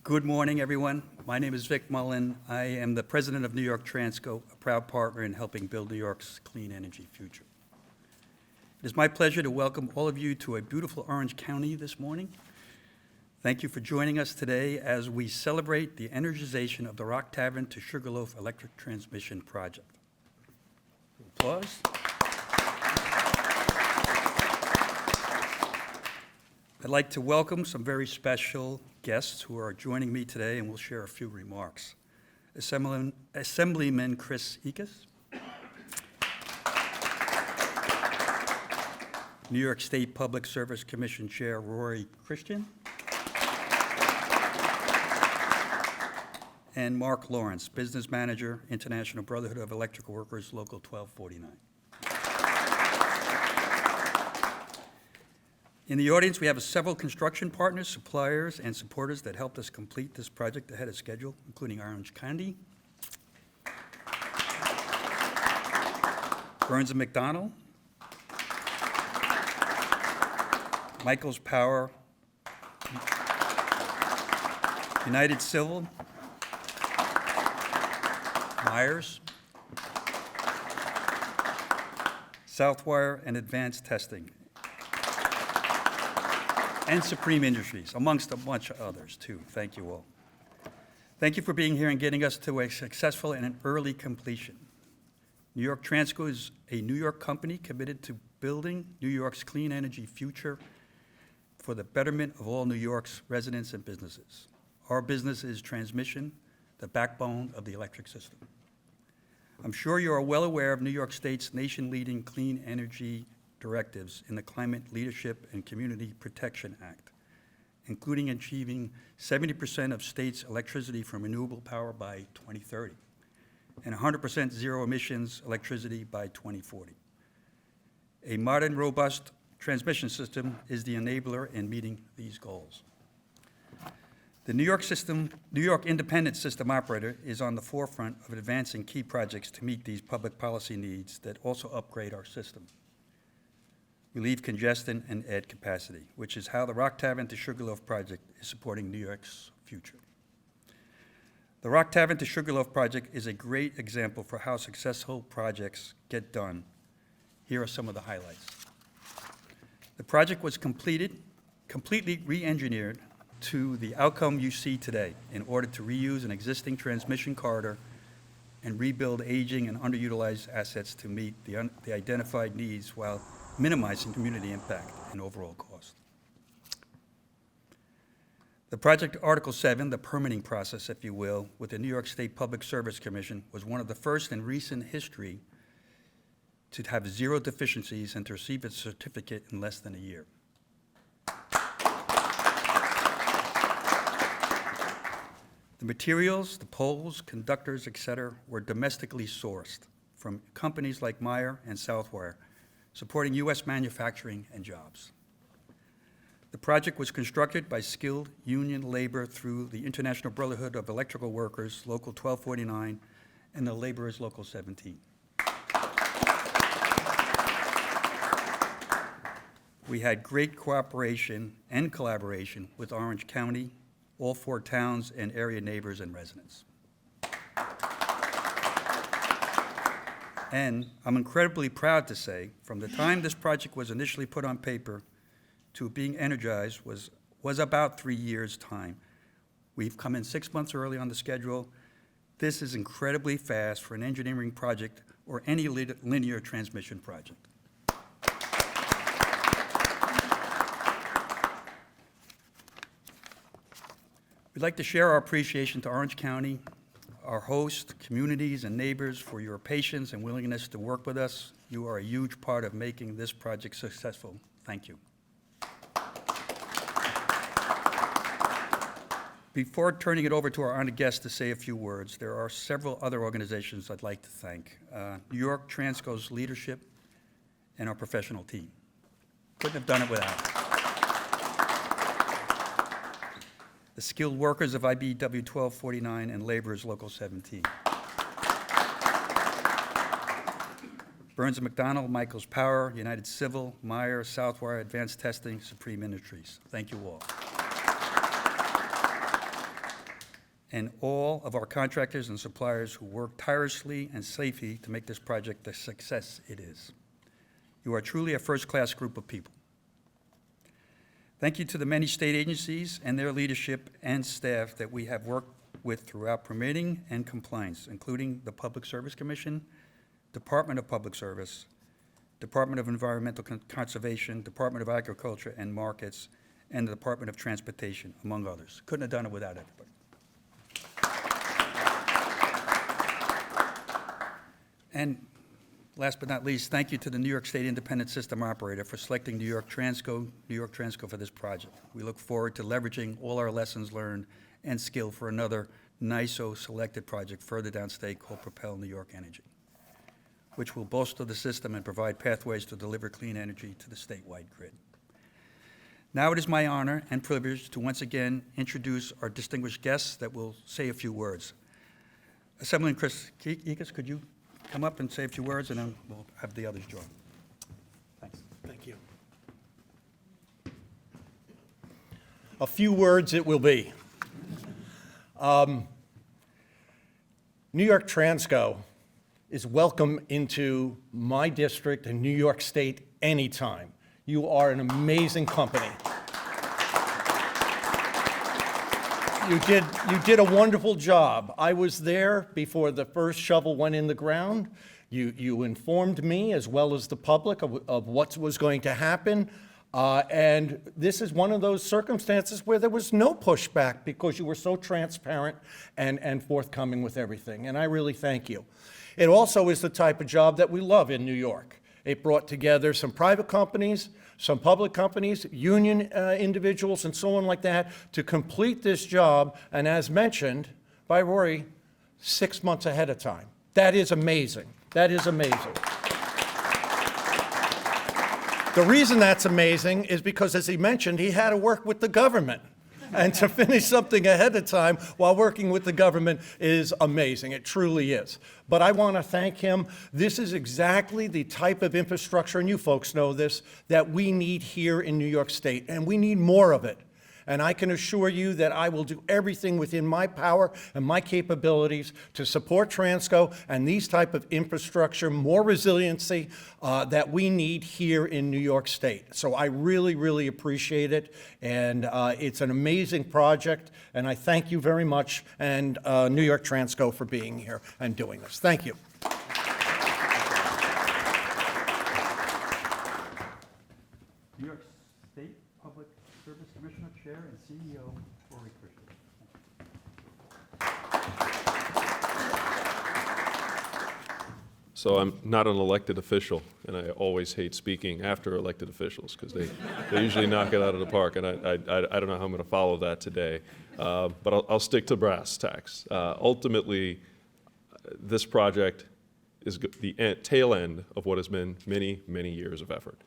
Good morning, everyone. My name is Vic Mullen. I am the president of New York Transco, a proud partner in helping build New York's clean energy future. It is my pleasure to welcome all of you to a beautiful Orange County this morning. Thank you for joining us today as we celebrate the energization of the Rock Tavern to Sugarloaf electric transmission project. Applause. I'd like to welcome some very special guests who are joining me today and will share a few remarks. Assemblyman Chris Ekas, New York State Public Service Commission Chair Rory Christian, and Mark Lawrence, Business Manager, International Brotherhood of Electrical Workers, Local 1249. In the audience, we have several construction partners, suppliers, and supporters that helped us complete this project ahead of schedule, including Orange County, Burns & McDonnell, Michaels Power, United Civil, Myers, Southwire, and Advanced Testing, and Supreme Industries, amongst a bunch of others, too. Thank you all. Thank you for being here and getting us to a successful and an early completion. New York Transco is a New York company committed to building New York's clean energy future for the betterment of all New York's residents and businesses. Our business is transmission, the backbone of the electric system. I'm sure you are well aware of New York State's nation-leading clean energy directives in the Climate Leadership and Community Protection Act, including achieving 70% of states' electricity from renewable power by 2030 and 100% zero emissions electricity by 2040. A modern, robust transmission system is the enabler in meeting these goals. The New York Independent System Operator is on the forefront of advancing key projects to meet these public policy needs that also upgrade our system, relieve congestion, and add capacity, which is how the Rock Tavern to Sugarloaf project is supporting New York's future. The Rock Tavern to Sugarloaf project is a great example for how successful projects get done. Here are some of the highlights. The project was completely re-engineered to the outcome you see today in order to reuse an existing transmission corridor and rebuild aging and underutilized assets to meet the identified needs while minimizing community impact and overall cost. The project Article 7, the permitting process, if you will, with the New York State Public Service Commission was one of the first in recent history to have zero deficiencies and to receive its certificate in less than a year. The materials, the poles, conductors, et cetera, were domestically sourced from companies like Meyer and Southwire, supporting U.S. manufacturing and jobs. The project was constructed by skilled union labor through the International Brotherhood of Electrical Workers, Local 1249, and the laborers, Local 17. We had great cooperation and collaboration with Orange County, all 4 towns, and area neighbors and residents. And I'm incredibly proud to say, from the time this project was initially put on paper to being energized was about 3 years' time. We've come in 6 months early on the schedule. This is incredibly fast for an engineering project or any linear transmission project. We'd like to share our appreciation to Orange County, our host, communities, and neighbors for your patience and willingness to work with us. You are a huge part of making this project successful. Thank you. Before turning it over to our honored guest to say a few words, there are several other organizations I'd like to thank. New York Transco's leadership and our professional team. Couldn't have done it without. The skilled workers of IBW 1249 and laborers Local 17. Burns & McDonnell, Michaels Power, United Civil, Meyer, Southwire, Advanced Testing, Supreme Industries. Thank you all. and all of our contractors and suppliers who work tirelessly and safely to make this project the success it is. You are truly a first-class group of people. Thank you to the many state agencies and their leadership and staff that we have worked with throughout permitting and compliance, including the Public Service Commission, Department of Public Service, Department of Environmental Conservation, Department of Agriculture and Markets, and the Department of Transportation, among others. Couldn't have done it without everybody. And last but not least, thank you to the New York State Independent System Operator for selecting New York Transco for this project. We look forward to leveraging all our lessons learned and skill for another NISO selected project further downstate called Propel New York Energy, which will bolster the system and provide pathways to deliver clean energy to the statewide grid. Now it is my honor and privilege to once again introduce our distinguished guests that will say a few words. Assemblyman Chris Ekas, could you come up and say a few words, and then we'll have the others join. Thanks. Thank you. A few words it will be. New York Transco is welcome into my district in New York State anytime. You are an amazing company. You did a wonderful job. I was there before the first shovel went in the ground. You informed me as well as the public of what was going to happen. And this is one of those circumstances where there was no pushback because you were so transparent and forthcoming with everything. And I really thank you. It also is the type of job that we love in New York. It brought together some private companies, some public companies, union individuals, and so on like that to complete this job, and as mentioned by Rory, 6 months ahead of time. That is amazing. That is amazing. The reason that's amazing is because, as he mentioned, he had to work with the government. And to finish something ahead of time while working with the government is amazing. It truly is. But I want to thank him. This is exactly the type of infrastructure, and you folks know this, that we need here in New York State, and we need more of it. And I can assure you that I will do everything within my power and my capabilities to support Transco and these type of infrastructure, more resiliency that we need here in New York State. So I really, really appreciate it. And it's an amazing project. And I thank you very much, and New York Transco, for being here and doing this. Thank you. New York State Public Service Commissioner, Chair, and CEO, Rory Christian. So I'm not an elected official, and I always hate speaking after elected officials because they usually knock it out of the park, and I don't know how I'm going to follow that today. But I'll stick to brass tacks. Ultimately, this project is the tail end of what has been many, many years of effort.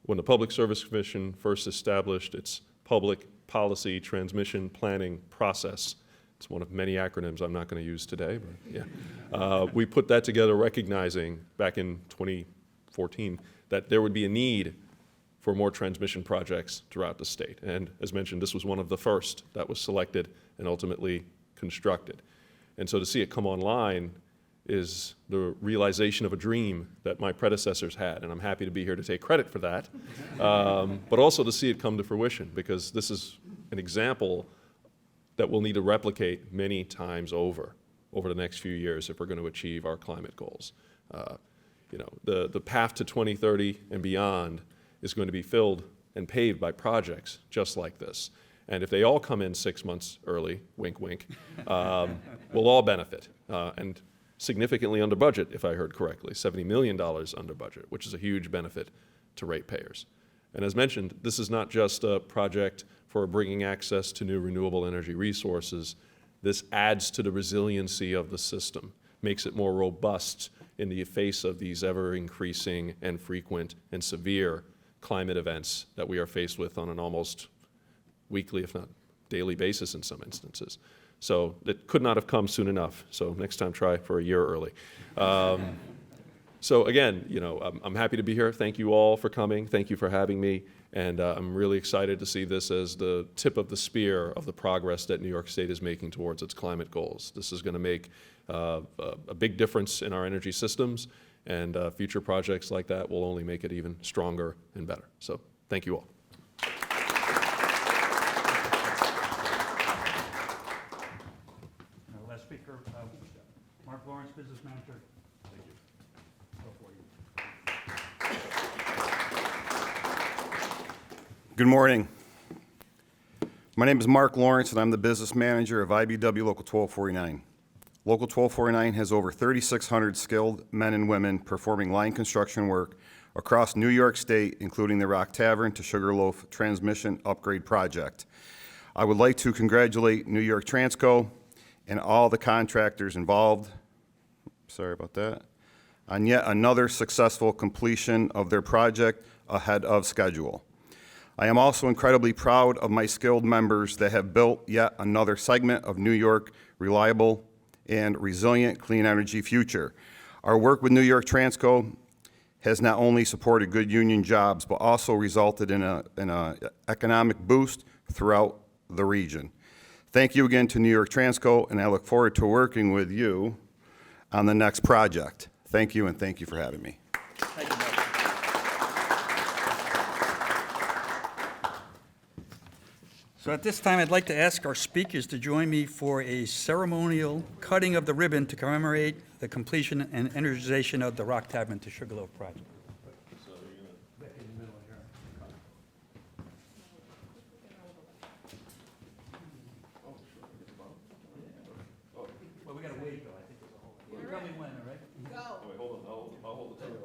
When the Public Service Commission first established its public policy transmission planning process, it's one of many acronyms I'm not going to use today, but yeah. We put that together recognizing back in 2014 that there would be a need for more transmission projects throughout the state. And as mentioned, this was one of the first that was selected and ultimately constructed. And so to see it come online is the realization of a dream that my predecessors had, and I'm happy to be here to take credit for that, but also to see it come to fruition, because this is an example that we'll need to replicate many times over the next few years if we're going to achieve our climate goals. The path to 2030 and beyond is going to be filled and paved by projects just like this. And if they all come in 6 months early, wink, wink, we'll all benefit. And significantly under budget, if I heard correctly, $70 million under budget, which is a huge benefit to ratepayers. And as mentioned, this is not just a project for bringing access to new renewable energy resources. This adds to the resiliency of the system, makes it more robust in the face of these ever-increasing and frequent and severe climate events that we are faced with on an almost weekly, if not daily basis in some instances. So it could not have come soon enough. So next time, try for a year early. So again, I'm happy to be here. Thank you all for coming. Thank you for having me. And I'm really excited to see this as the tip of the spear of the progress that New York State is making towards its climate goals. This is going to make a big difference in our energy systems, and future projects like that will only make it even stronger and better. So thank you all. Our last speaker, Mark Lawrence, Business Manager. Thank you. Good morning. My name is Mark Lawrence, and I'm the business manager of IBW Local 1249. Local 1249 has over 3,600 skilled men and women performing line construction work across New York State, including the Rock Tavern to Sugarloaf transmission upgrade project. I would like to congratulate New York Transco and all the contractors involved, sorry about that, on yet another successful completion of their project ahead of schedule. I am also incredibly proud of my skilled members that have built yet another segment of New York reliable and resilient clean energy future. Our work with New York Transco has not only supported good union jobs, but also resulted in an economic boost throughout the region. Thank you again to New York Transco, and I look forward to working with you on the next project. Thank you, and thank you for having me. Thank you, Mark. So at this time, I'd like to ask our speakers to join me for a ceremonial cutting of the ribbon to commemorate the completion and energization of the Rock Tavern to Sugarloaf project. Well, we gotta wait, though, I think there's a whole. You tell me when, all right? Wait, hold on. I'll hold the title.